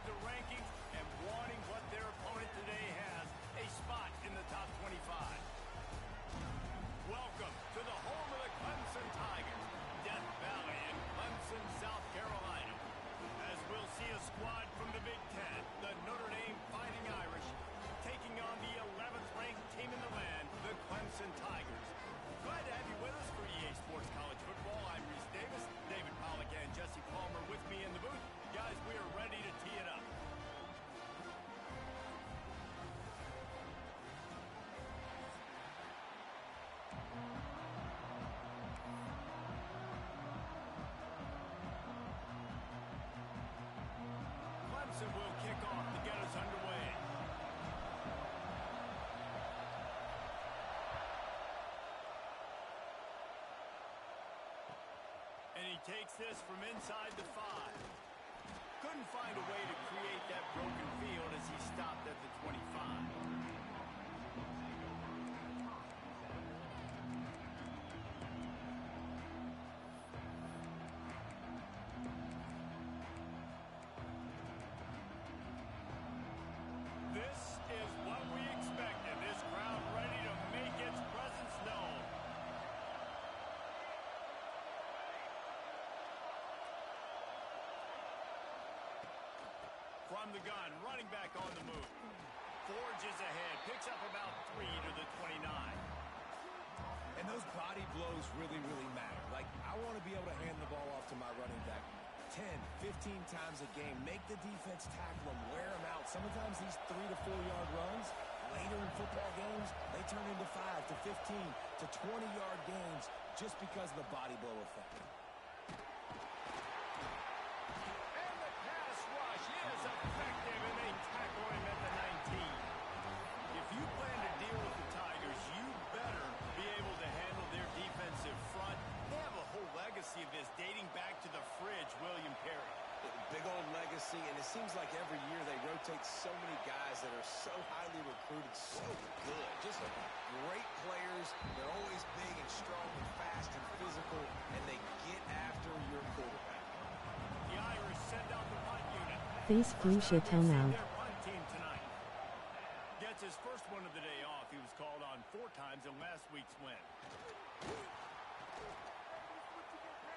of the rankings and wanting what their opponent today has, a spot in the top 25. Welcome to the home of the Clemson Tigers, Death Valley in Clemson, South Carolina. As we'll see a squad from the Big Ten, the Notre Dame Fighting Irish, taking on the 11th ranked team in the land, the Clemson Tigers. Glad to have you with us for EA Sports College Football. I'm Reese Davis, David Pollack and Jesse Palmer with me in the booth. Guys, we are ready to tee it up. Clemson will kick off to get us underway. And he takes this from inside the 5. Couldn't find a way to create that broken field as he stopped at the 25. This is what we expected. This crowd ready to make its presence known. From the gun, running back on the move. Forges ahead, picks up about 3 to the 29. And those body blows really, really matter. Like, I want to be able to hand the ball off to my running back 10, 15 times a game. Make the defense tackle them, wear them out. Sometimes these 3 to 4 yard runs, later in football games, they turn into 5 to 15 to 20 yard gains just because of the body blow effect. And the pass rush is effective, and they tackle him at the 19. If you plan to deal with the Tigers, you better be able to handle their defensive front. They have a whole legacy of this dating back to the fridge, William Perry. Big old legacy, and it seems like every year they rotate so many guys that are so highly recruited, so good. Just great players. They're always big and strong and fast and physical, and they get after your quarterback. The Irish send out the punt unit. Face Felicia Timeout. Their punt team tonight. Gets his first one of the day off. He was called on 4 times in last week's win.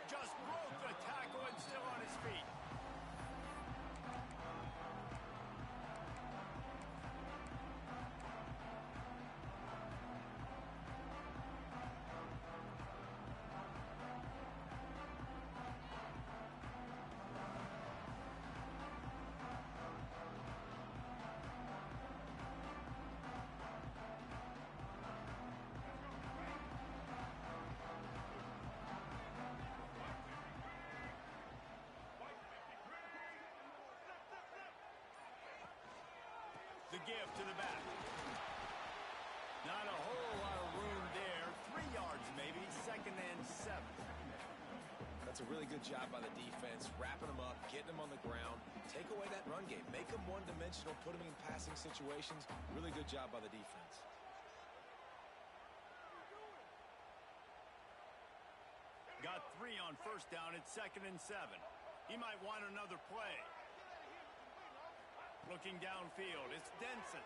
Just broke the tackle and still on his feet. The give to the back. Not a whole lot of room there. 3 yards maybe, 2nd and 7. That's a really good job by the defense, wrapping them up, getting them on the ground. Take away that run game. Make them one-dimensional, put them in passing situations. Really good job by the defense. Got 3 on 1st down. It's 2nd and 7. He might want another play. Looking downfield, it's Denson.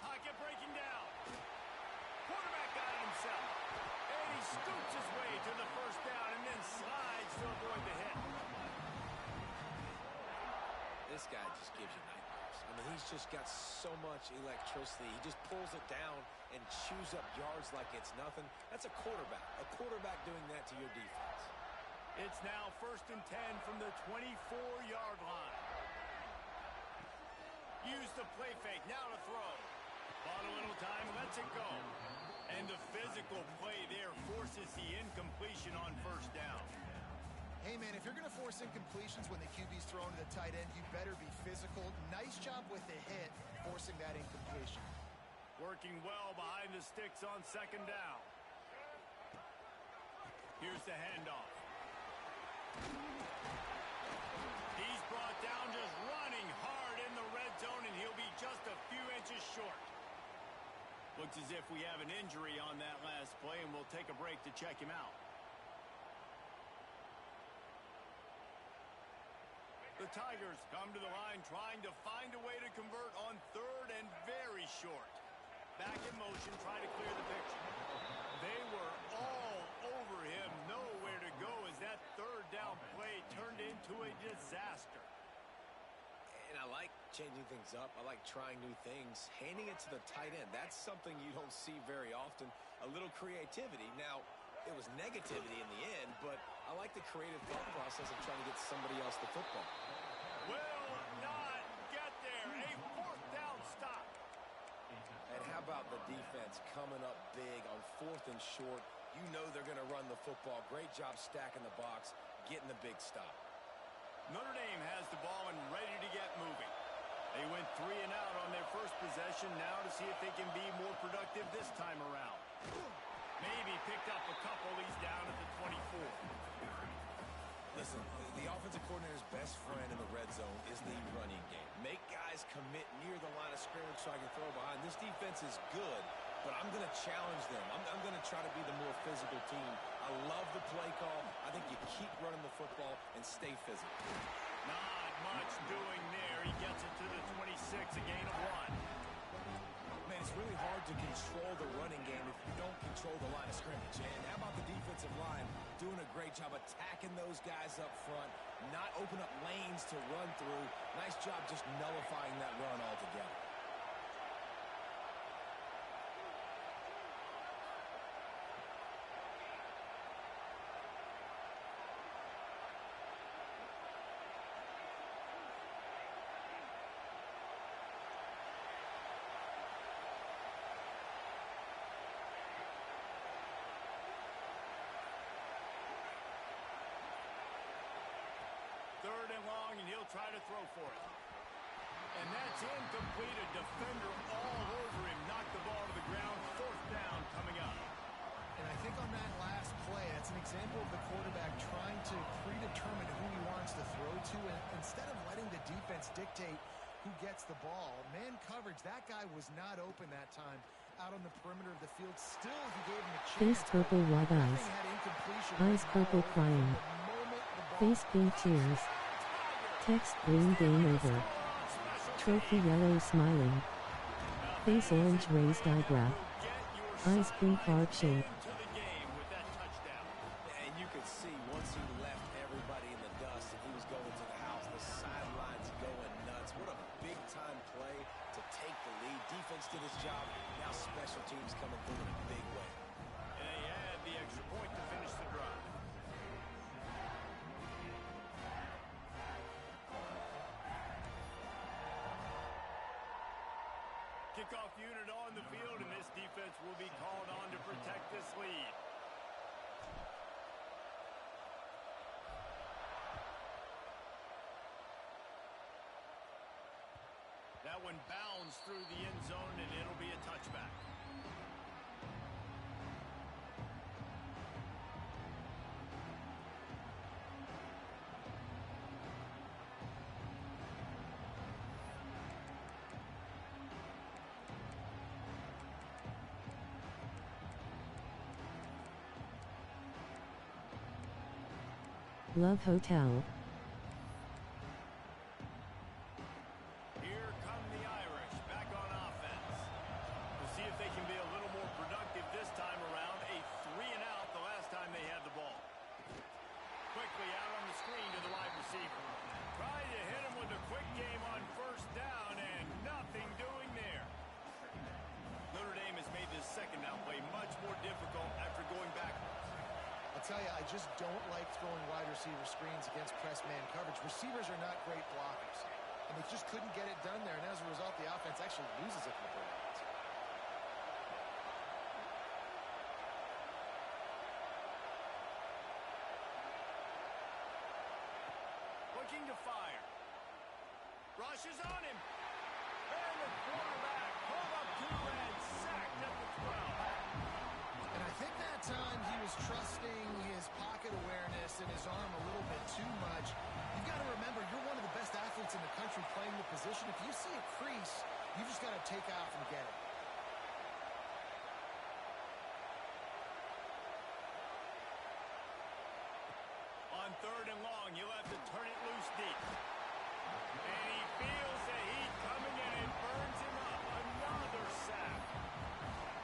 Pocket breaking down. Quarterback got it himself. And he scoops his way to the 1st down and then slides to avoid the hit. This guy just gives you nightmares. I mean, he's just got so much electricity. He just pulls it down and chews up yards like it's nothing. That's a quarterback. A quarterback doing that to your defense. It's now 1st and 10 from the 24-yard line. Use the play fake, now to throw. Bought a little time, lets it go. And the physical play there forces the incompletion on 1st down. Hey, man, if you're going to force incompletions when the QB's throwing to the tight end, you better be physical. Nice job with the hit, forcing that incompletion. Working well behind the sticks on 2nd down. Here's the handoff. He's brought down just running hard in the red zone, and he'll be just a few inches short. Looks as if we have an injury on that last play, and we'll take a break to check him out. The The Tigers come to the line trying to find a way to convert on third and very short. Back in motion, trying to clear the picture. They were all over him, nowhere to go as that third down play turned into a disaster. And I like changing things up. I like trying new things. Handing it to the tight end, that's something you don't see very often. A little creativity. Now, it was negativity in the end, but I like the creative thought process of trying to get somebody else the football. Will not get there. A fourth down stop. And how about the defense coming up big on fourth and short? You know they're going to run the football. Great job stacking the box, getting the big stop. Notre Dame has the ball and ready to get moving. They went 3 and out on their first possession, now to see if they can be more productive this time around. Maybe picked up a couple. He's down at the 24. Listen, the offensive coordinator's best friend in the red zone is the running game. Make guys commit near the line of scrimmage so I can throw behind. This defense is good, but I'm going to challenge them. I'm going to try to be the more physical team. I love the play call. I think you keep running the football and stay physical. Not much doing there. He gets it to the 26, a gain of 1. Man, it's really hard to control the running game if you don't control the line of scrimmage. And how about the defensive line doing a great job attacking those guys up front, not open up lanes to run through. Nice job just nullifying that run altogether. Third and long, and he'll try to throw for it. And that's incomplete. A defender all over him. Knocked the ball to the ground. Fourth down coming up. And I think on that last play, that's an example of the quarterback trying to predetermine who he wants to throw to. And instead of letting the defense dictate who gets the ball, man coverage, that guy was not open that time out on the perimeter of the field. Still, he gave him a chance. Face purple wide eyes. Eyes purple crying. Face pink tears. Text green game over. Trophy yellow smiling. Face orange raised eyebrow. Eyes pink heart shape. Into the game with that touchdown. And you could see once he left everybody in the dust and he was going to the house, the sidelines going nuts. What a big-time play to take the lead. Defense did his job. Now special teams coming through in a big way. And they had the extra point to finish the drive. Kickoff unit on the field, and this defense will be called on to protect this lead. That one bounds through the end zone, and it'll be a touchback. Love Hotel. Here come the Irish back on offense. We'll see if they can be a little more productive this time around. A 3 and out the last time they had the ball. Quickly out on the screen to the wide receiver. Trying to hit him with a quick game on first down, and nothing doing there. Notre Dame has made this second down play much more difficult after going backwards. I'll tell you, I just don't like throwing wide receiver screens against press man coverage. Receivers are not great blockers, and they just couldn't get it done there, and as a result, the offense actually loses it for the Browns. Looking to fire. Rushes on him. And the quarterback pulled up 2 and sacked at the 12. And I think that time he was trusting his pocket awareness and his arm a little bit too much. You've got to remember, you're one of the best athletes in the country playing the position. If you see a crease, you just got to take off and get it. On third and long, you'll have to turn it loose deep. And he feels the heat coming and it burns him up. Another sack.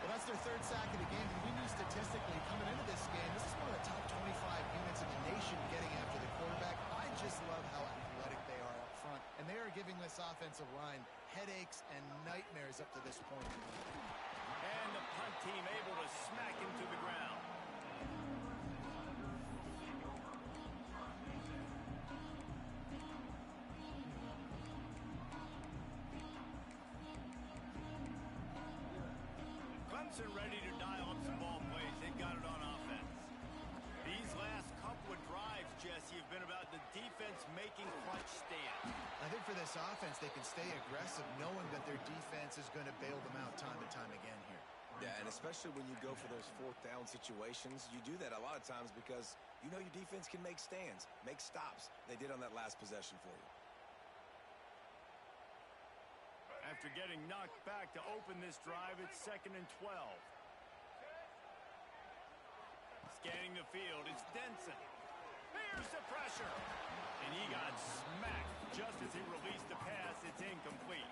Well, that's their third sack of the game. And we knew statistically coming into this game, this is one of the top 25 units in the nation getting after the quarterback. I just love how athletic they are up front. And they are giving this offensive line headaches and nightmares up to this point. And the punt team able to smack him to the ground. Clemson ready to dial up some ball plays. They've got it on offense. These last couple of drives, Jesse, have been about the defense making clutch stands. I think for this offense, they can stay aggressive knowing that their defense is going to bail them out time and time again here. Yeah, and especially when you go for those fourth down situations, you do that a lot of times because you know your defense can make stands, make stops. They did on that last possession for you. After getting knocked back to open this drive, it's 2nd and 12. Scanning the field, it's Denson. Here's the pressure. And he got smacked just as he released the pass. It's incomplete.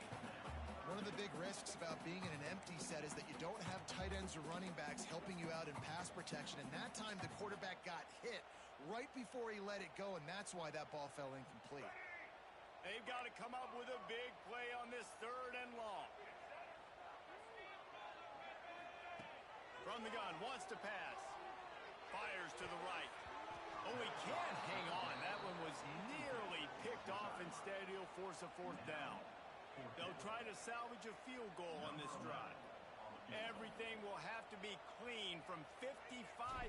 One of the big risks about being in an empty set is that you don't have tight ends or running backs helping you out in pass protection. And that time the quarterback got hit right before he let it go, and that's why that ball fell incomplete. They've got to come up with a big play on this 3rd and long. From the gun, wants to pass. Fires to the right. Oh, he can't hang on. That one was nearly picked off. Instead, he'll force a 4th down. They'll try to salvage a field goal on this drive. Everything will have to be clean from 55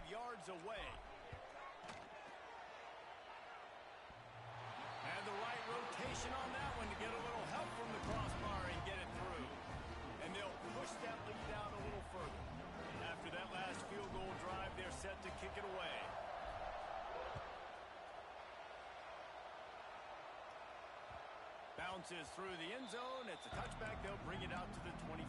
yards away. And the right rotation on that one to get a little help from the crossbar and get it through. And they'll push that lead out a little further. After that last field goal drive, they're set to kick it away. Bounces through the end zone. It's a touchback. They'll bring it out to the 25.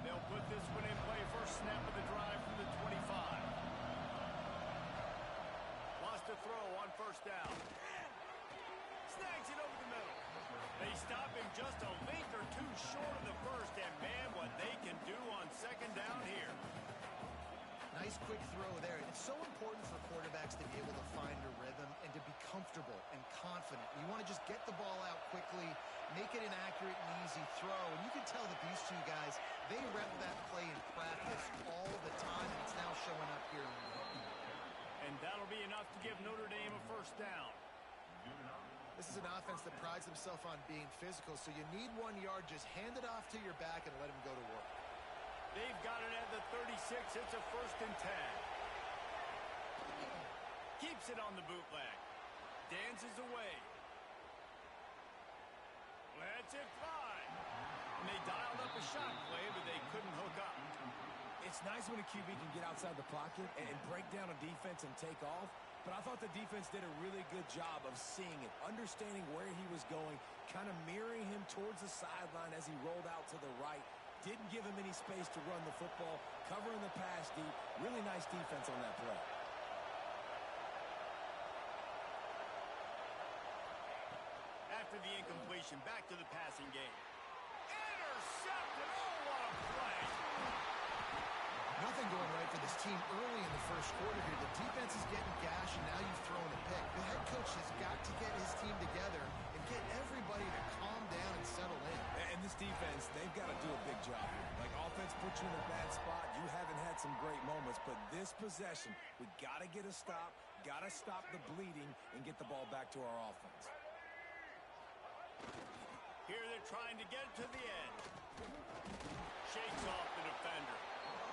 They'll put this one in play. First snap of the drive from the 25. Lost to throw on 1st down. Snags it over the middle. They stop him just a length or two short of the first, and man, what they can do on 2nd down here. Nice quick throw there. It's so important for quarterbacks to be able to find a rhythm and to be comfortable and confident. You want to just get the ball out quickly, make it an accurate and easy throw. And you can tell that these two guys, they rep that play in practice all the time, and it's now showing up here. And that'll be enough to give Notre Dame a 1st down. This is an offense that prides himself on being physical, so you need 1 yard. Just hand it off to your back and let him go to work. They've got it at the 36. It's a 1st and 10. Keeps it on the bootleg. Dances away. Lets it fly. And they dialed up a shot play, but they couldn't hook up. It's nice when a QB can get outside the pocket and break down a defense and take off, but I thought the defense did a really good job of seeing it, understanding where he was going, kind of mirroring him towards the sideline as he rolled out to the right. Didn't give him any space to run the football, covering the pass deep. Really nice defense on that play. After the incompletion, back to the passing game. Intercepted! Oh, what a play! Nothing going right for this team early in the 1st quarter here. The defense is getting gashed, and now you've thrown a pick. The head coach has got to get his team together and get everybody to calm down and settle in. And this defense, they've got to do a big job here. Like, offense puts you in a bad spot. You haven't had some great moments, but this possession, we got to get a stop, got to stop the bleeding, and get the ball back to our offense. Here they're trying to get it to the end. Shakes off the defender.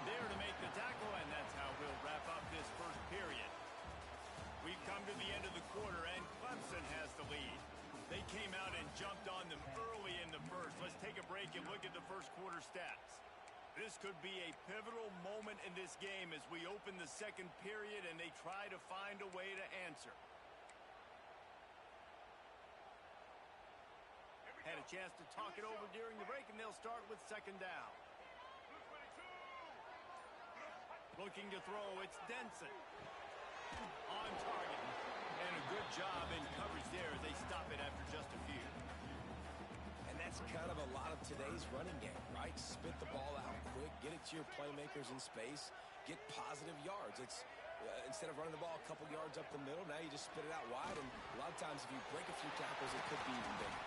There to make the tackle, and that's how we'll wrap up this 1st period. We've come to the end of the quarter, and Clemson has the lead. They came out and jumped on them early in the 1st. Let's take a break and look at the 1st quarter stats. This could be a pivotal moment in this game as we open the 2nd period and they try to find a way to answer. Had a chance to talk it over during the break, and they'll start with 2nd down. Looking to throw, it's Denson. On target. And a good job in coverage there as they stop it after just a few. And that's kind of a lot of today's running game, right? Spit the ball out quick, get it to your playmakers in space, get positive yards. It's instead of running the ball a couple yards up the middle, now you just spit it out wide, and a lot of times if you break a few tackles, it could be even bigger.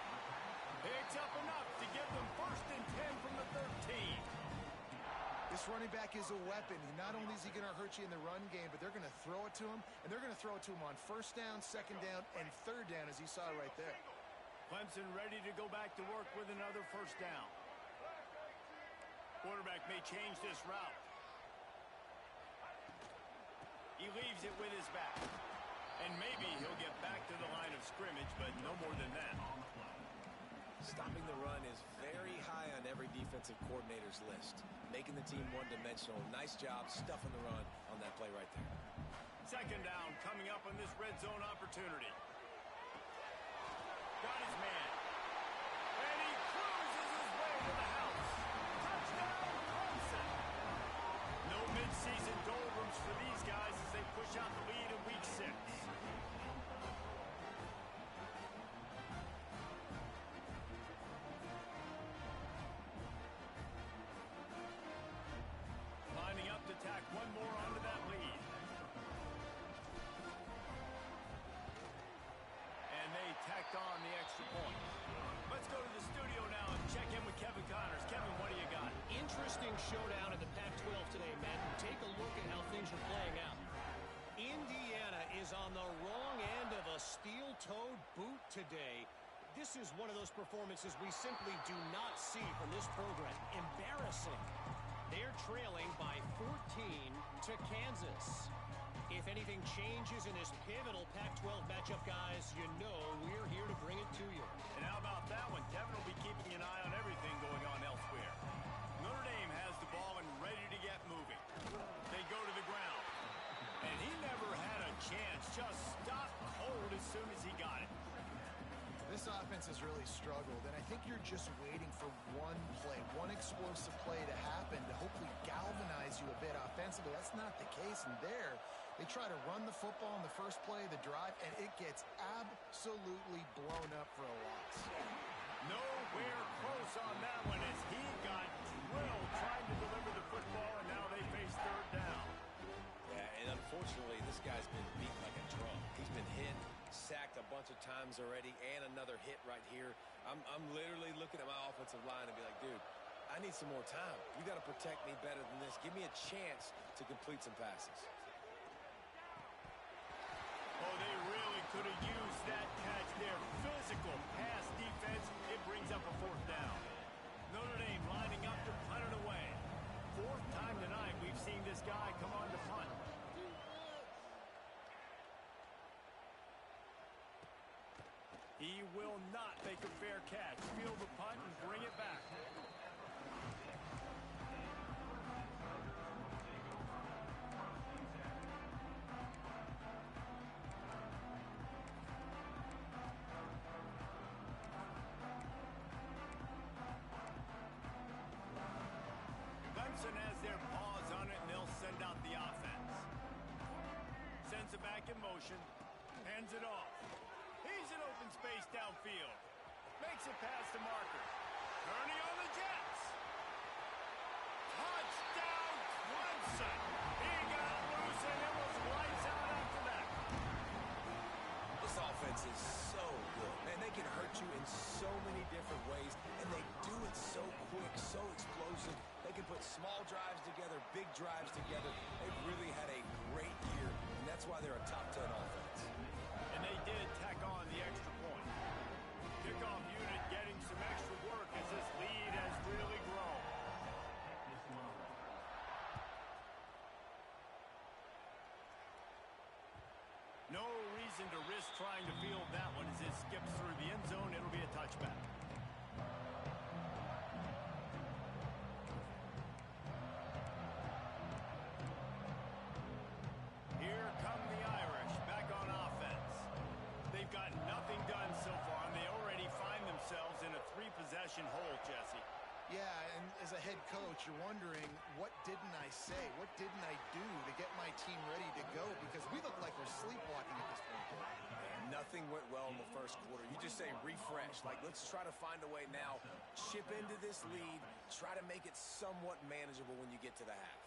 Picks up enough to give them 1st and 10 from the 13. This running back is a weapon. Not only is he going to hurt you in the run game, but they're going to throw it to him, and they're going to throw it to him on 1st down, 2nd down, and 3rd down, as you saw right there. Clemson ready to go back to work with another 1st down. Quarterback may change this route. He leaves it with his back. And maybe he'll get back to the line of scrimmage, but no more than that. Stopping the run is very high on every defensive coordinator's list. Making the team one-dimensional. Nice job stuffing the run on that play right there. 2nd down coming up on this red zone opportunity. Got his man. And he cruises his way to the house. Touchdown, Clemson. No mid-season doldrums for these guys as they push out the lead in week 6. Lining up to tack one more onto that lead. And they tacked on the extra point. Let's go to the studio now and check in with Kevin Connors. Kevin, what do you got? Interesting showdown in the Pac-12 today, Matt. Take a look at how things are playing out. Indiana is on the wrong end of a steel-toed boot today. This is one of those performances we simply do not see from this program. Embarrassing. They're trailing by 14 to Kansas. If anything changes in this pivotal Pac-12 matchup, guys, you know we're here to bring it to you. And how about that one? Kevin will be keeping an eye on everything going on elsewhere. Notre Dame has the ball and ready to get moving. They go to the ground. And he never had a chance. Just stopped cold as soon as he got it. This offense has really struggled, and I think you're just waiting for one play, one explosive play to happen to hopefully galvanize you a bit offensively. That's not the case, and there they try to run the football in the first play of the drive, and it gets absolutely blown up for a loss. Nowhere close on that one as he got drilled trying to deliver the football, and now they face 3rd down. Yeah, and unfortunately, this guy's been beat like a drum. He's been hit, sacked a bunch of times already, and another hit right here. I'm literally looking at my offensive line and be like, dude, I need some more time. You got to protect me better than this. Give me a chance to complete some passes. Oh, they really could have used that catch there. Physical pass defense. It brings up a 4th down. Notre Dame lining up to punt it away. 4th time tonight we've seen this guy come on to punt. He will not make a fair catch. Field the punt and bring it back. Clemson has their paws on it, and they'll send out the offense. Sends it back in motion. Hands it off. He's in open space downfield. Makes it past the marker. Turning on the Jets. Touchdown, Clemson. He got loose, and it was lights out after that. This offense is so good. Man, they can hurt you in so many different ways, and they do it so quick, so explosive. They can put small drives together, big drives together. They've really had a great year, and that's why they're a top 10 offense. And they did tack on the extra point. Kickoff unit getting some extra work as this lead has really grown. No reason to risk trying to field that one as it skips through the end zone. It'll be a touchback. Here come the Irish back on offense. They've got nothing done so far, and they already find themselves in a 3-possession hole, Jesse. Yeah, and as a head coach, you're wondering, what didn't I say? What didn't I do to get my team ready to go? Because we look like we're sleepwalking at this point. And nothing went well in the first quarter. You just say refresh. Like, let's try to find a way now. Chip into this lead. Try to make it somewhat manageable when you get to the half.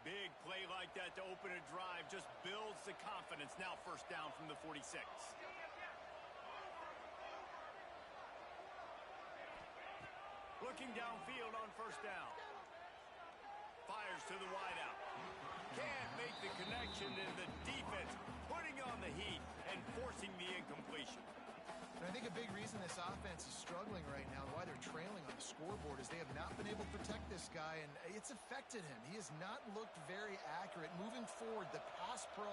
Big play like that to open a drive just builds the confidence. Now first down from the 46. Looking downfield on first down. Fires to the wideout. Can't make the connection, and the defense putting on the heat and forcing the incompletion. And I think a big reason this offense is struggling right now and why they're trailing on the scoreboard is they have not been able to protect this guy, and it's affected him. He has not looked very accurate. Moving forward, the pass pro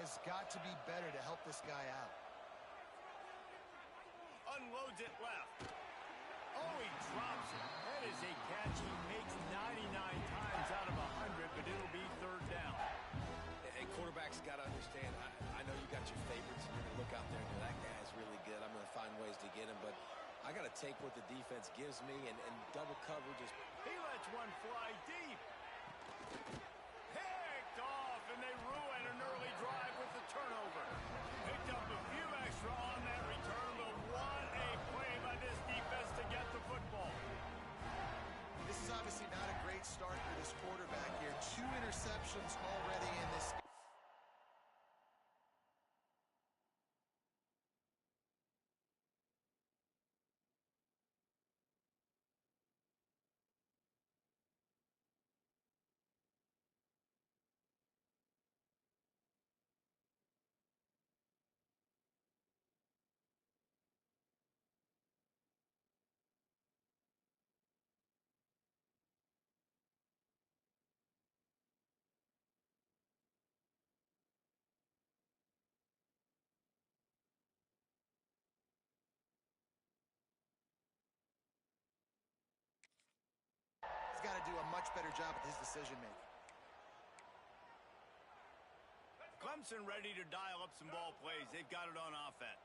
has got to be better to help this guy out. Unloads it left. Oh, he drops it. That is a catch he makes 99 times out of 100, but it'll be third down. And quarterbacks got to understand, I know you got your favorites. You're going to look out there and go, that guy's really good. I'm going to find ways to get him, but I got to take what the defense gives me, and double coverage is... He lets one fly deep. Picked off, and they ruin an early drive with the turnover. Picked up a few extra on that return, but what a play by this defense to get the football. This is obviously not a great start for this quarterback here. 2 interceptions already in this. He's got to do a much better job with his decision-making. Clemson ready to dial up some ball plays. They've got it on offense.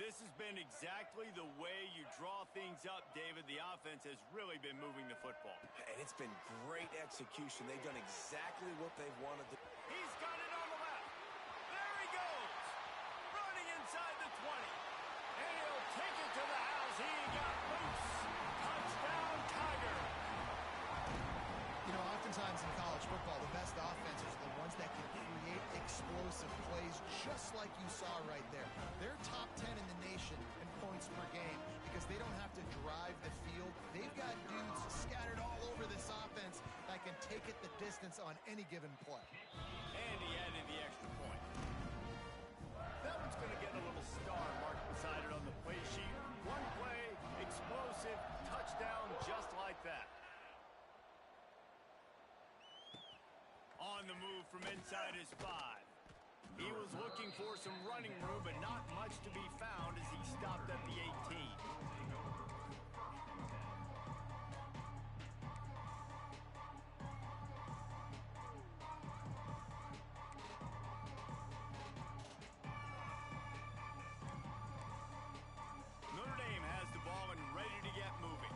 This has been exactly the way you draw things up, David. The offense has really been moving the football. And it's been great execution. They've done exactly what they've wanted to. He's got it on the left. There he goes. Running inside the 20. And he'll take it to the house. He got loose. Touchdown, Tiger. You know, oftentimes in college football, the best offenses are the ones that can create explosive plays, just like you saw right there. They're top 10 in the nation in points per game because they don't have to drive the field. They've got dudes scattered all over this offense that can take it the distance on any given play. And he added the extra point. That one's going to get a little star marked beside it on the play sheet. One play, explosive, touchdown just like that. On the move from inside his 5. He was looking for some running room, but not much to be found as he stopped at the 18. Notre Dame has the ball and ready to get moving.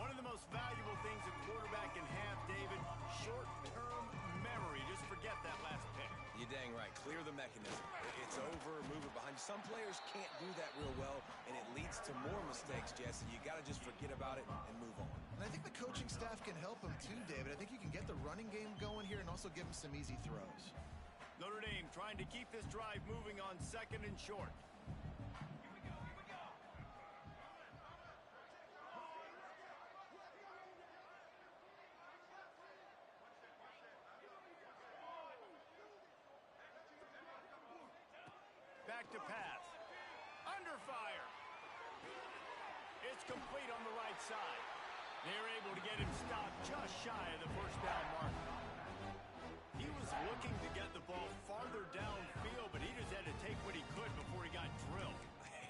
One of the most valuable things a quarterback can have, David, short-term memory. Just forget that last pick. You're dang right. Clear the mechanism. It's over, move it behind you. Some players can't do that real well, and it leads to more mistakes, Jesse. You got to just forget about it and move on. And I think the coaching staff can help him too, David. I think you can get the running game going here and also give him some easy throws. Notre Dame trying to keep this drive moving on 2nd and short. Back to pass. Under fire. It's complete on the right side. They're able to get him stopped just shy of the first down mark. He was looking to get the ball farther downfield, but he just had to take what he could before he got drilled.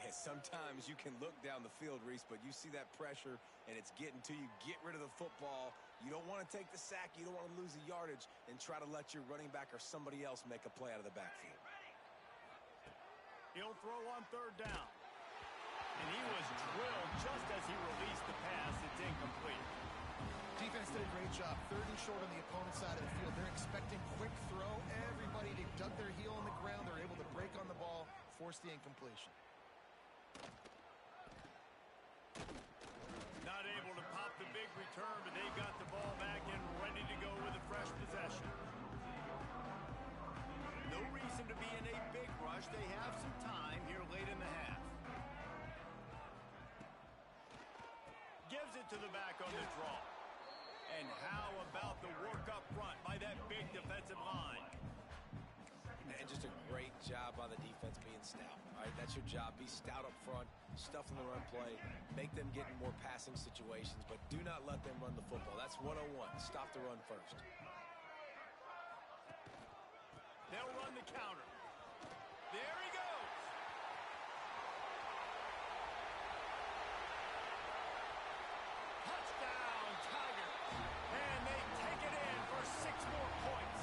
Sometimes you can look down the field, Reese, but you see that pressure, and it's getting to you. Get rid of the football. You don't want to take the sack. You don't want to lose the yardage, and try to let your running back or somebody else make a play out of the backfield. He'll throw on 3rd down. And he was drilled just as he released the pass. It's incomplete. Defense did a great job. 3rd and short on the opponent's side of the field. They're expecting quick throw. Everybody, they dug their heel on the ground. They're able to break on the ball, force the incompletion. Not able to pop the big return, but they've got the ball back and ready to go with a fresh possession. No reason to be in a big rush. They have some time here late in the half. Gives it to the back on the draw. And how about the work up front by that big defensive line? And just a great job by the defense being stout. All right, that's your job. Be stout up front, stuff in the run play, make them get in more passing situations, but do not let them run the football. That's 101. Stop the run first. They'll run the counter. There he goes. Touchdown, Tigers. And they take it in for 6 more points.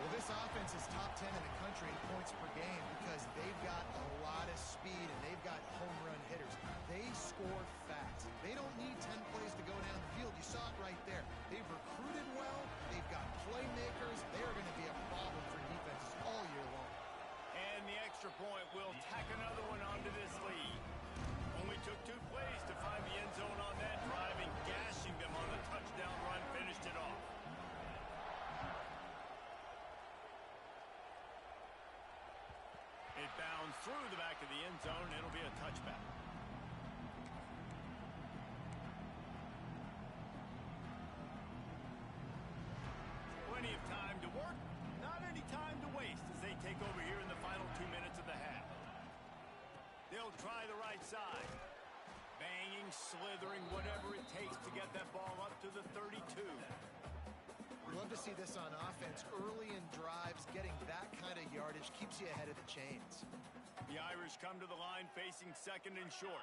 Well, this offense is top 10 in the country in points per game because they've got a lot of speed and they've got home run hitters. They score fast. They don't need 10 plays to go down the field. You saw it right there. They've recruited well. They've got playmakers. They are going to be a problem for defenses all year long. And the extra point will tack another one onto this lead. Only took 2 plays to find the end zone on that drive, and gashing them on the touchdown run finished it off. It bounds through the back of the end zone, and it'll be a touchback. Plenty of time to work, not any time to waste as they take over here in the final 2 minutes of the half. They'll try the right side. Banging, slithering, whatever it takes to get that ball up to the 32. We love to see this on offense. Early in drives, getting that kind of yardage keeps you ahead of the chains. The Irish come to the line facing 2nd and short.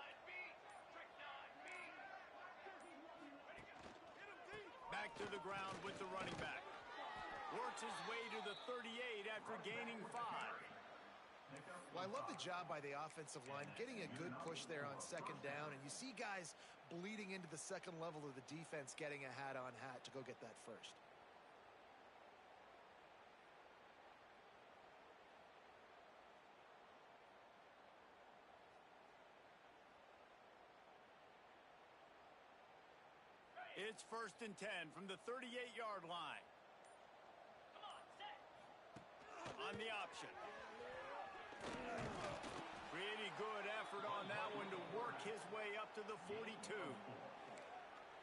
Back to the ground with the running back. Works his way to the 38 after gaining 5. Well, I love the job by the offensive line, getting a good push there on 2nd down, and you see guys bleeding into the 2nd level of the defense getting a hat-on-hat to go get that first. It's 1st and 10 from the 38-yard line. On the option. Pretty good effort on that one to work his way up to the 42.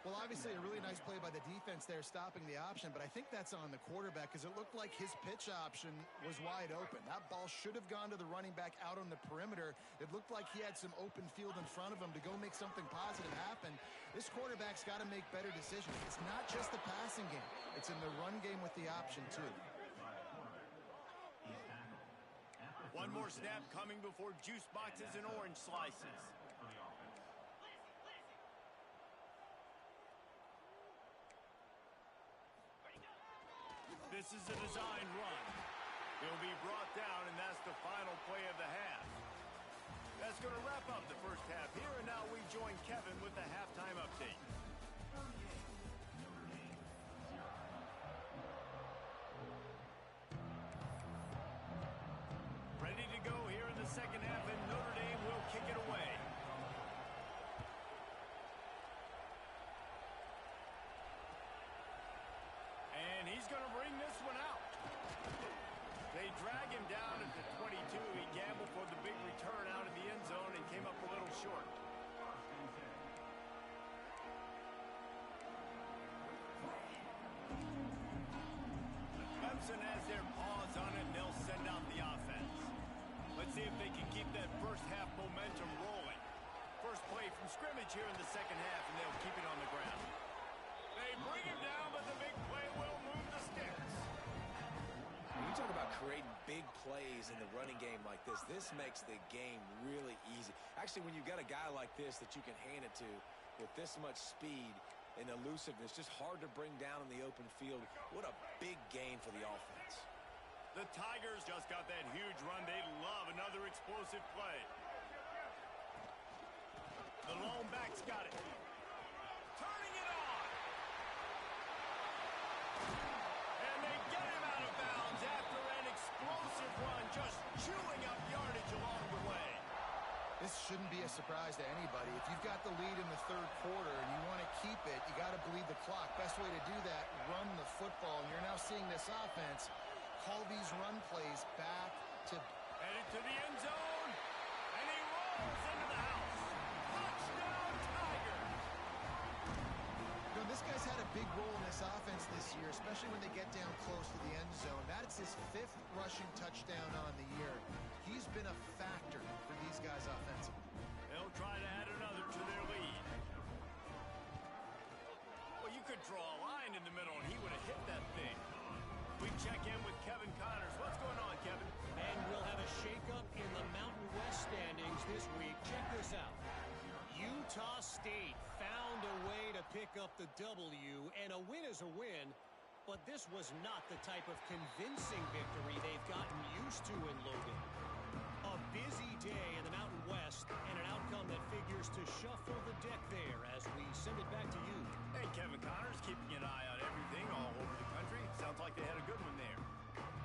Well, obviously a really nice play by the defense there stopping the option, but I think that's on the quarterback because it looked like his pitch option was wide open. That ball should have gone to the running back out on the perimeter. It looked like he had some open field in front of him to go make something positive happen. This quarterback's got to make better decisions. It's not just the passing game. It's in the run game with the option, too. One more snap coming before juice boxes and orange slices. This is a designed run. He'll be brought down, and that's the final play of the half. That's going to wrap up the first half here, and now we join Kevin with the halftime update. Ready to go here in the second half, and Notre Dame will kick it away. And he's going to bring this one out. They drag him down at the 22. He gambled for the big return out of the end zone and came up a little short. Clemson has their paws on it, and they'll send out the offense. Let's see if they can keep that first half momentum rolling. First play from scrimmage here in the second half, and they'll keep it on the ground. They bring him down, but the big play will move the sticks. When you talk about creating big plays in the running game like this makes the game really easy. Actually, when you've got a guy like this that you can hand it to with this much speed and elusiveness, just hard to bring down in the open field. What a big game for the offense. The Tigers just got that huge run. They love another explosive play. The lone back's got it. Turning it on. And they get him out of bounds after an explosive run, just chewing up yardage along the way. This shouldn't be a surprise to anybody. If you've got the lead in the third quarter and you want to keep it, you got to bleed the clock. Best way to do that, run the football. And you're now seeing this offense call these run plays back to... Headed to the end zone, and he rolls into the house. Touchdown, Tigers! You know, this guy's had a big role in this offense this year, especially when they get down close to the end zone. That's his 5th rushing touchdown on the year. He's been a factor for these guys offensively. They'll try to add another to their lead. Well, you could draw a line in the middle, and he would have hit that thing. We check in with Kevin Connors. What's going on, Kevin? And we'll have a shakeup in the Mountain West standings this week. Check this out. Utah State found a way to pick up the W, and a win is a win, but this was not the type of convincing victory they've gotten used to in Logan. A busy day in the Mountain West, and an outcome that figures to shuffle the deck there as we send it back to you. Hey, Kevin Connors, keeping an eye on everything all over the country. Sounds like they had a good one there.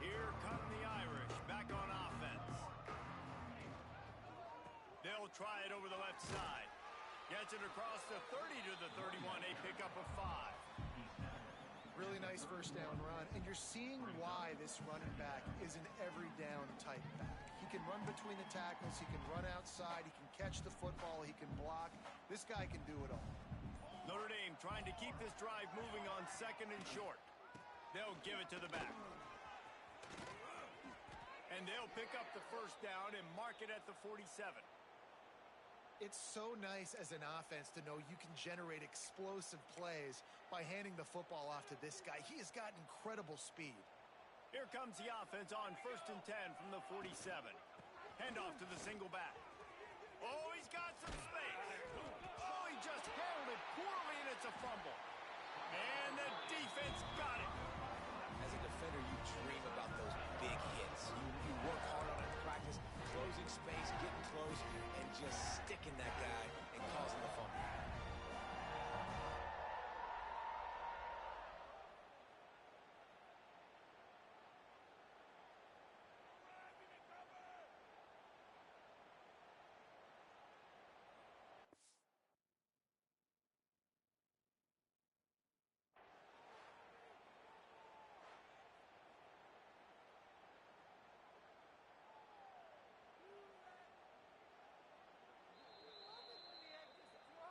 Here come the Irish, back on offense. They'll try it over the left side. Gets it across the 30 to the 31, a pickup of 5. Really nice first down run, and you're seeing why this running back is an every down type back. He can run between the tackles, he can run outside, he can catch the football, he can block. This guy can do it all. Notre Dame trying to keep this drive moving on 2nd and short. They'll give it to the back. And they'll pick up the first down and mark it at the 47. It's so nice as an offense to know you can generate explosive plays by handing the football off to this guy. He has got incredible speed. Here comes the offense on 1st and 10 from the 47. Handoff to the single back. Oh, he's got some space. Oh, he just handled it poorly, and it's a fumble. And the defense got it. As a defender, you dream about those big hits. You work hard on it in practice, closing space, getting close, and just sticking that guy and causing the fumble.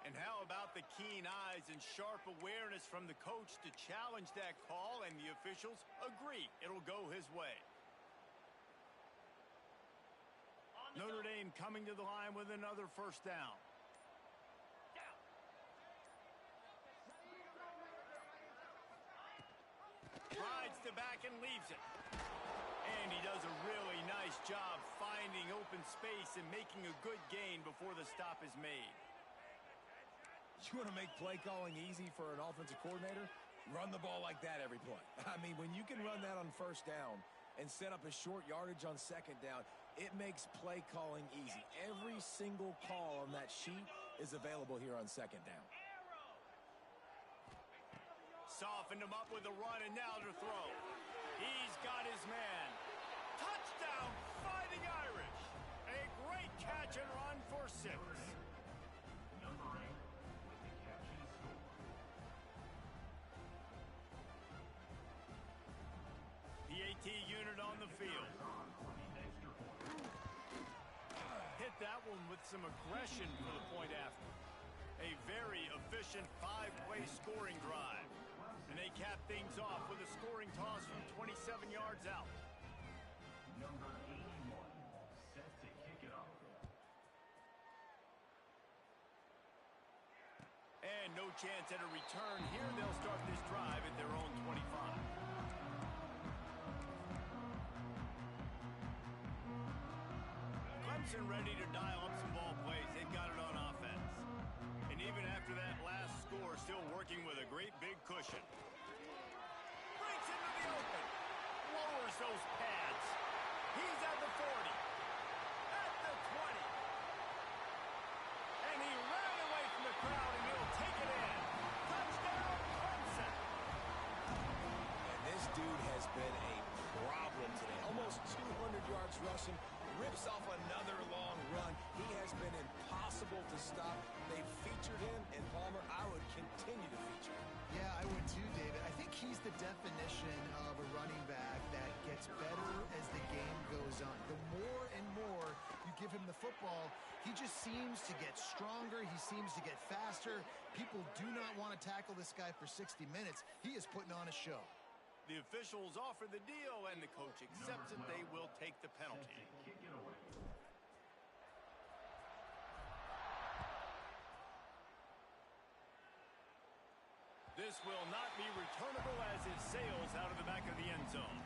And how about the keen eyes and sharp awareness from the coach to challenge that call, and the officials agree it'll go his way. Notre Dame coming to the line with another first down. Rides the back and leaves it. And he does a really nice job finding open space and making a good gain before the stop is made. You want to make play calling easy for an offensive coordinator? Run the ball like that every play. I mean, when you can run that on first down and set up a short yardage on second down, it makes play calling easy. Every single call on that sheet is available here on second down. Softened him up with a run, and now to throw. He's got his man. Touchdown, Fighting Irish. A great catch and run for 6. PAT unit on the field. Hit that one with some aggression for the point after. A very efficient 5-play scoring drive. And they cap things off with a scoring toss from 27 yards out. Number 81, set to kick it off. And no chance at a return here. They'll start this drive at their own 25. Clemson ready to dial up some ball plays. They've got it on offense. And even after that last score, still working with a great big cushion. Breaks into the open. Lowers those pads. He's at the 40. At the 20. And he ran dude has been a problem today. Almost 200 yards rushing. Rips off another long run. He has been impossible to stop. They've featured him, and Palmer, I would continue to feature him. Yeah, I would too, David. I think he's the definition of a running back that gets better as the game goes on. The more and more you give him the football, he just seems to get stronger. He seems to get faster. People do not want to tackle this guy for 60 minutes. He is putting on a show. The officials offer the deal, and the coach accepts it. They will take the penalty. Kick it away. This will not be returnable as it sails out of the back of the end zone.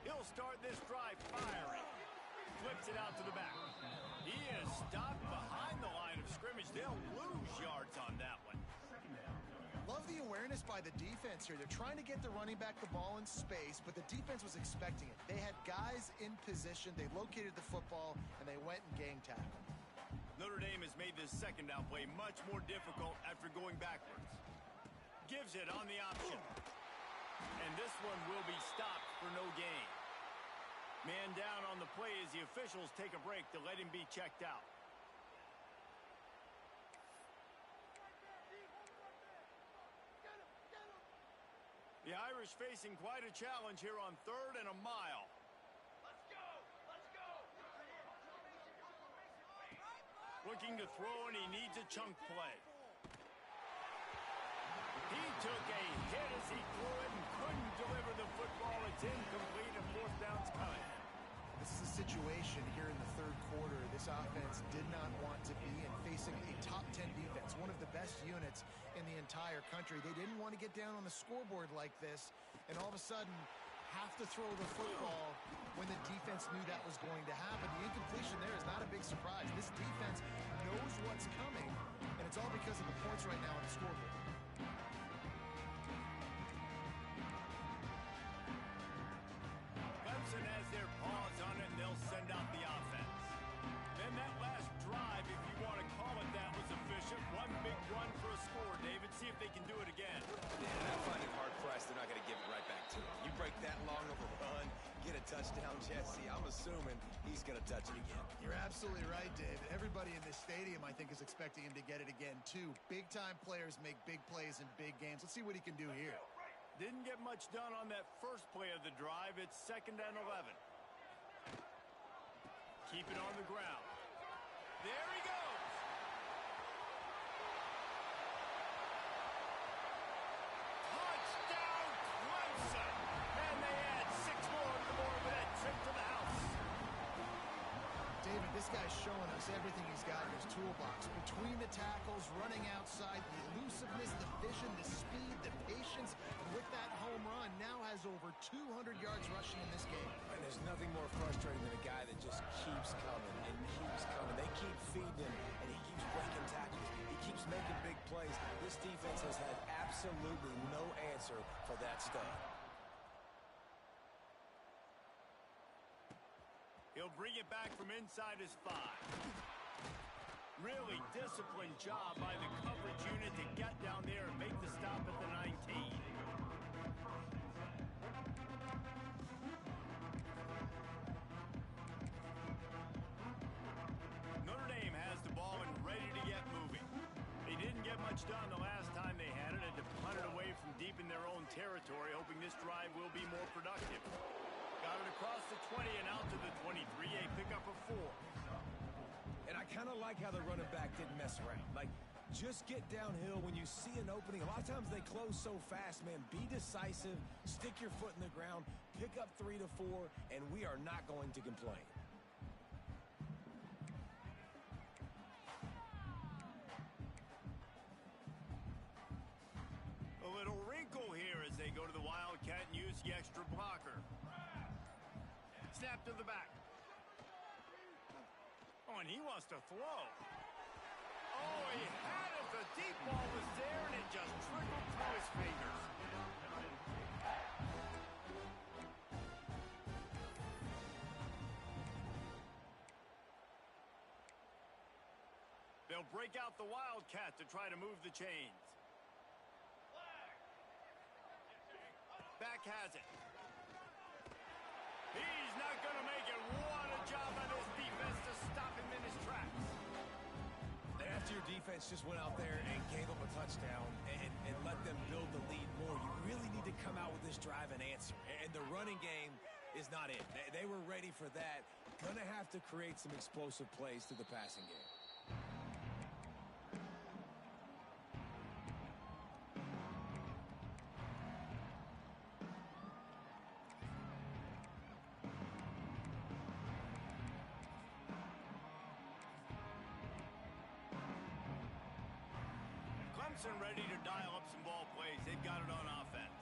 He'll start this drive firing. Flips it out to the back. He is stopped behind the line of scrimmage. They'll lose yards on that one. Love the awareness by the defense here. They're trying to get the running back the ball in space, but the defense was expecting it. They had guys in position. They located the football, and they went and gang tackled. Notre Dame has made this second down play much more difficult after going backwards. Gives it on the option. And this one will be stopped for no gain. Man down on the play as the officials take a break to let him be checked out. The Irish facing quite a challenge here on 3rd and a mile. Let's go! Let's go! Looking to throw, and he needs a chunk play. He took a hit as he threw it and couldn't deliver the football. It's incomplete, and 4th down's coming. This is a situation here in the 3rd quarter this offense did not want to be in, facing a top 10 defense, one of the best units in the entire country. They didn't want to get down on the scoreboard like this, and all of a sudden have to throw the football when the defense knew that was going to happen. The incompletion there is not a big surprise. This defense knows what's coming, and it's all because of the points right now on the scoreboard. Clemson has their paws on it, and they'll send out the offense. Then that last drive, if you want to call it that, was efficient. One big run for a score, David. See if they can do it again. Yeah, I find it hard-pressed they're not going to give it right back to him. You break that long of a run, get a touchdown, Jesse, I'm assuming he's going to touch it again. You're absolutely right, David. Everybody in this stadium, I think, is expecting him to get it again, too. Big-time players make big plays in big games. Let's see what he can do here. Didn't get much done on that first play of the drive. It's 2nd and 11. Keep it on the ground. There he goes. Touchdown, Clemson. And they add 6 more to the board with that trip to the house. David, this guy's showing us everything he's got in his toolbox. Between the tackles, running outside, the elusiveness, the vision, the speed, the patience. And with that home run, now has over 200 yards rushing in this game. And there's nothing more frustrating than a guy that just keeps coming and keeps coming. They keep feeding him, and he keeps breaking tackles. He keeps making big plays. This defense has had absolutely no answer for that stud. He'll bring it back from inside his 5. Really disciplined job by the coverage unit to get down there and make the stop at the 19. Notre Dame has the ball and ready to get moving. They didn't get much done the last time they had it, and to punt it away from deep in their own territory, hoping this drive will be more productive. Got it across the 20 and out to the 23, a pickup of 4. And I kind of like how the running back didn't mess around. Like, just get downhill when you see an opening. A lot of times they close so fast, man. Be decisive, stick your foot in the ground, pick up 3 to 4, and we are not going to complain. A little wrinkle here as they go to the Wildcat and use the extra blocker. Snap to the back. Oh, and he wants to throw. Oh, he had it, the The deep ball was there, and it just trickled through his fingers. They'll break out the Wildcat to try to move the chains. Back has it. He's not going to make it. What a job by this defense to stop him in his tracks. And after your defense just went out there and gave them a touchdown and let them build the lead more, you really need to come out with this drive and answer. And the running game is not it. They were ready for that. Gonna have to create some explosive plays to the passing game. Clemson ready to dial up some ball plays. They've got it on offense.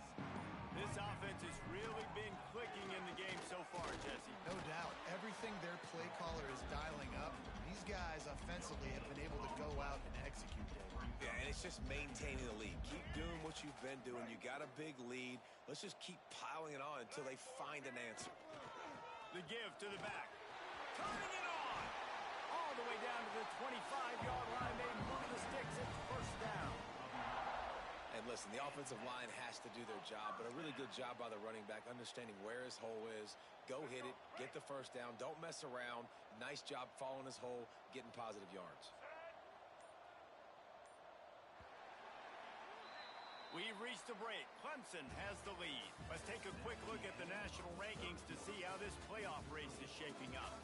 This offense has really been clicking in the game so far, Jesse. No doubt. Everything their play caller is dialing up, these guys offensively have been able to go out and execute. Yeah, and it's just maintaining the lead. Keep doing what you've been doing. You got a big lead. Let's just keep piling it on until they find an answer. The give to the back. Turning it on. All the way down to the 25-yard line. They move the sticks. It's first down. And listen, the offensive line has to do their job, but a really good job by the running back, understanding where his hole is. Go hit it, get the first down, don't mess around. Nice job following his hole, getting positive yards. We've reached the break. Clemson has the lead. Let's take a quick look at the national rankings to see how this playoff race is shaping up.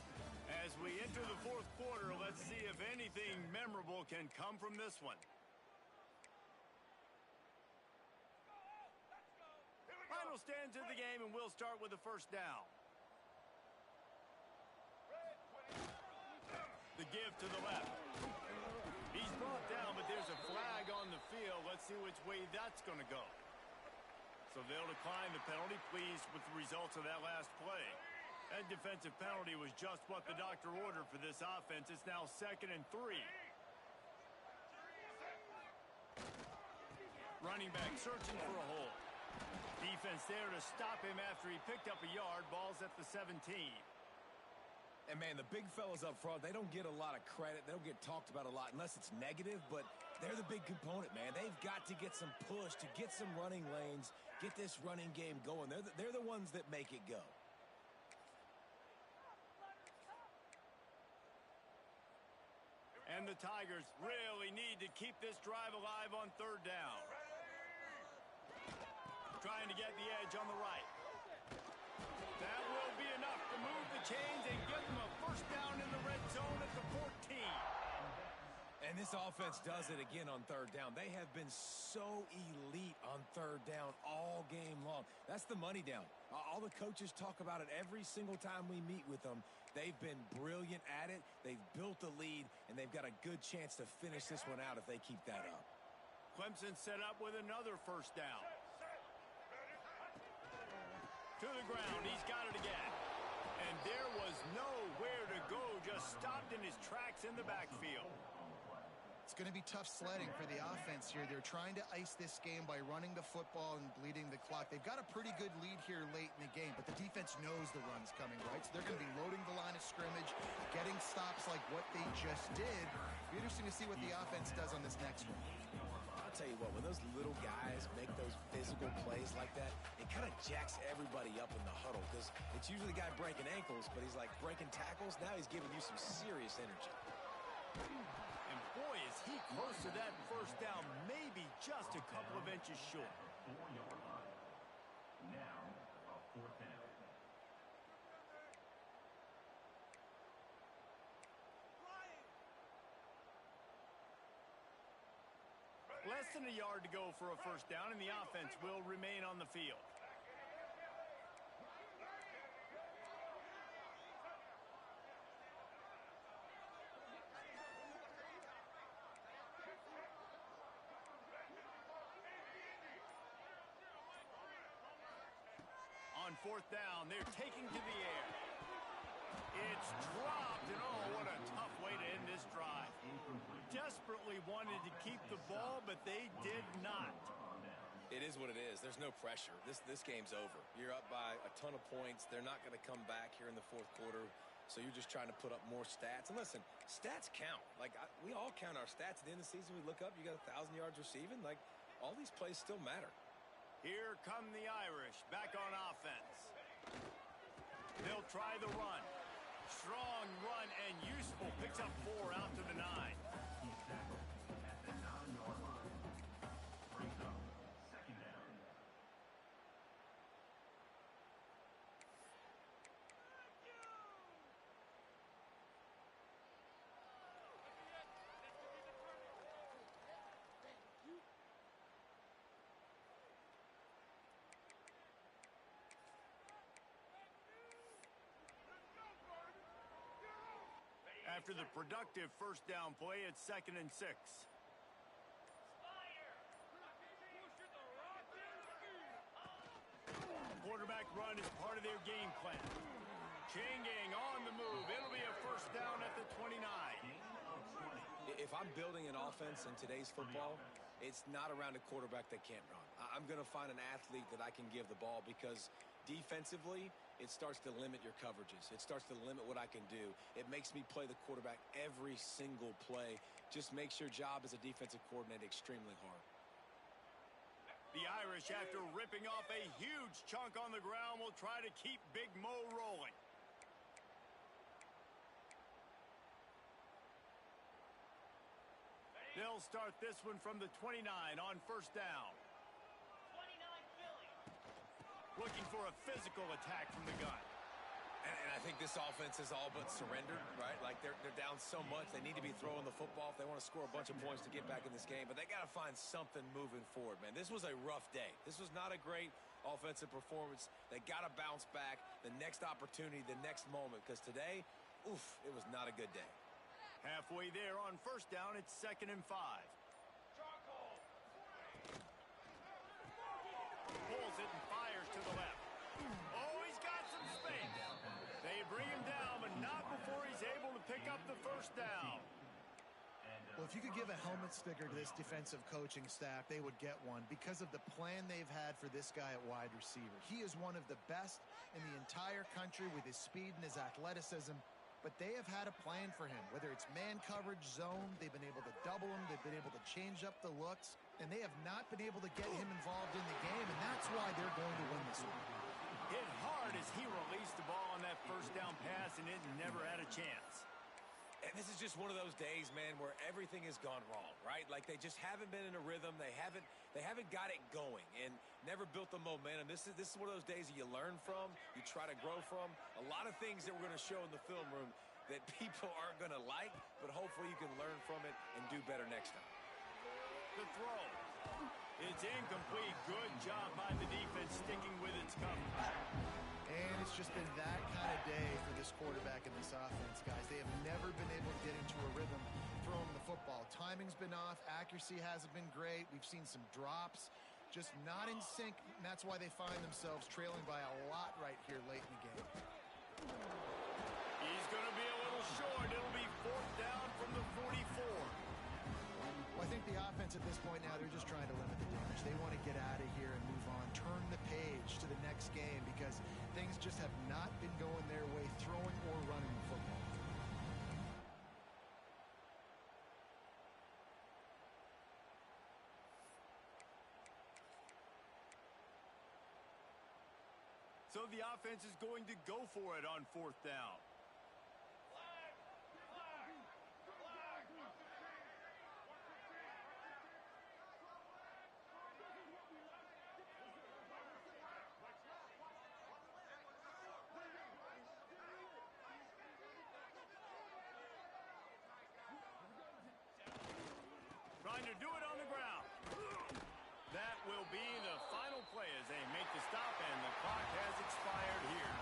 As we enter the fourth quarter, let's see if anything memorable can come from this one. Final stands of the game, and we'll start with the first down. The give to the left. He's brought down, but there's a flag on the field. Let's see which way that's going to go. So they'll decline the penalty, pleased with the results of that last play. That defensive penalty was just what the doctor ordered for this offense. It's now 2nd and 3. Running back searching for a hole. Defense there to stop him after he picked up a yard. Ball's at the 17. And, man, the big fellas up front, they don't get a lot of credit. They don't get talked about a lot unless it's negative, but they're the big component, man. They've got to get some push, to get some running lanes, get this running game going. They're the ones that make it go. And the Tigers really need to keep this drive alive on third down. Trying to get the edge on the right. That will be enough to move the chains and get them a first down in the red zone at the 14. And this offense does it again on third down. They have been so elite on third down all game long. That's the money down. All the coaches talk about it every single time we meet with them. They've been brilliant at it. They've built a lead, and they've got a good chance to finish this one out if they keep that up. Clemson set up with another first down. To the ground, he's got it again. And there was nowhere to go, just stopped in his tracks in the backfield. It's going to be tough sledding for the offense here. They're trying to ice this game by running the football and bleeding the clock. They've got a pretty good lead here late in the game, but the defense knows the run's coming, right? So they're going to be loading the line of scrimmage, getting stops like what they just did. Be interesting to see what the offense does on this next one. I'll tell you what, when those little guys make those physical plays like that, it kind of jacks everybody up in the huddle because it's usually the guy breaking ankles, but he's like breaking tackles. Now he's giving you some serious energy. And boy, is he close to that first down, maybe just a couple of inches short. 4-yard line. Now, a fourth down. Less than a yard to go for a first down, and the offense will remain on the field. On fourth down, they're taking to the air. It's dropped, and oh, what a tough way to end this drive. Desperately wanted to keep the ball, but they did not. It is what it is. There's no pressure. This game's over. You're up by a ton of points. They're not going to come back here in the fourth quarter. So you're just trying to put up more stats. And listen, stats count. We all count our stats. At the end of the season, we look up, you got 1,000 yards receiving. All these plays still matter. Here come the Irish back on offense. They'll try the run. Strong run and useful. Picks up 4 out to the 9. Key tackle at the 9-yard line. Brings up second down. After the productive first down play, it's 2nd and 6. Quarterback run is part of their game plan. Chain gang on the move. It'll be a first down at the 29. If I'm building an offense in today's football, it's not around a quarterback that can't run. I'm going to find an athlete that I can give the ball because defensively, it starts to limit your coverages. It starts to limit what I can do. It makes me play the quarterback every single play. Just makes your job as a defensive coordinator extremely hard. The Irish, after ripping off a huge chunk on the ground, will try to keep Big Mo rolling. They'll start this one from the 29 on first down. Looking for a physical attack from the gun. And I think this offense is all but surrendered, right? They're down so much. They need to be throwing the football if they want to score a bunch of points to get back in this game. But they got to find something moving forward, man. This was a rough day. This was not a great offensive performance. They got to bounce back the next opportunity, the next moment. Because today, it was not a good day. Halfway there on first down, it's 2nd and 5. Pulls it and fires to the left. Oh, he's got some space. They bring him down, but not before he's able to pick up the first down. Well, if you could give a helmet sticker to this defensive coaching staff, they would get one because of the plan they've had for this guy at wide receiver. He is one of the best in the entire country with his speed and his athleticism, but they have had a plan for him. Whether it's man coverage, zone, they've been able to double him, they've been able to change up the looks, and they have not been able to get him involved in the game, and that's why they're going to win this one. Hit hard as he released the ball on that first down pass, and it never had a chance. And this is just one of those days, man, where everything has gone wrong, right? They just haven't been in a rhythm. They haven't got it going and never built the momentum. This is one of those days that you learn from, you try to grow from. A lot of things that we're going to show in the film room that people aren't going to like, but hopefully you can learn from it and do better next time. The throw. It's incomplete. Good job by the defense sticking with its coverage. And it's just been that kind of day for this quarterback and this offense, guys. They have never been able to get into a rhythm throwing the football. Timing's been off. Accuracy hasn't been great. We've seen some drops. Just not in sync, and that's why they find themselves trailing by a lot right here late in the game. He's going to be a little short. It'll be 4th down from the 44. Well, I think the offense at this point now, they're just trying to limit the damage. They want to get out of here and move on, turn the page to the next game because things just have not been going their way, throwing or running the football. So the offense is going to go for it on 4th down. Trying to do it on the ground. That will be the final play as they make the stop, and the clock has expired here.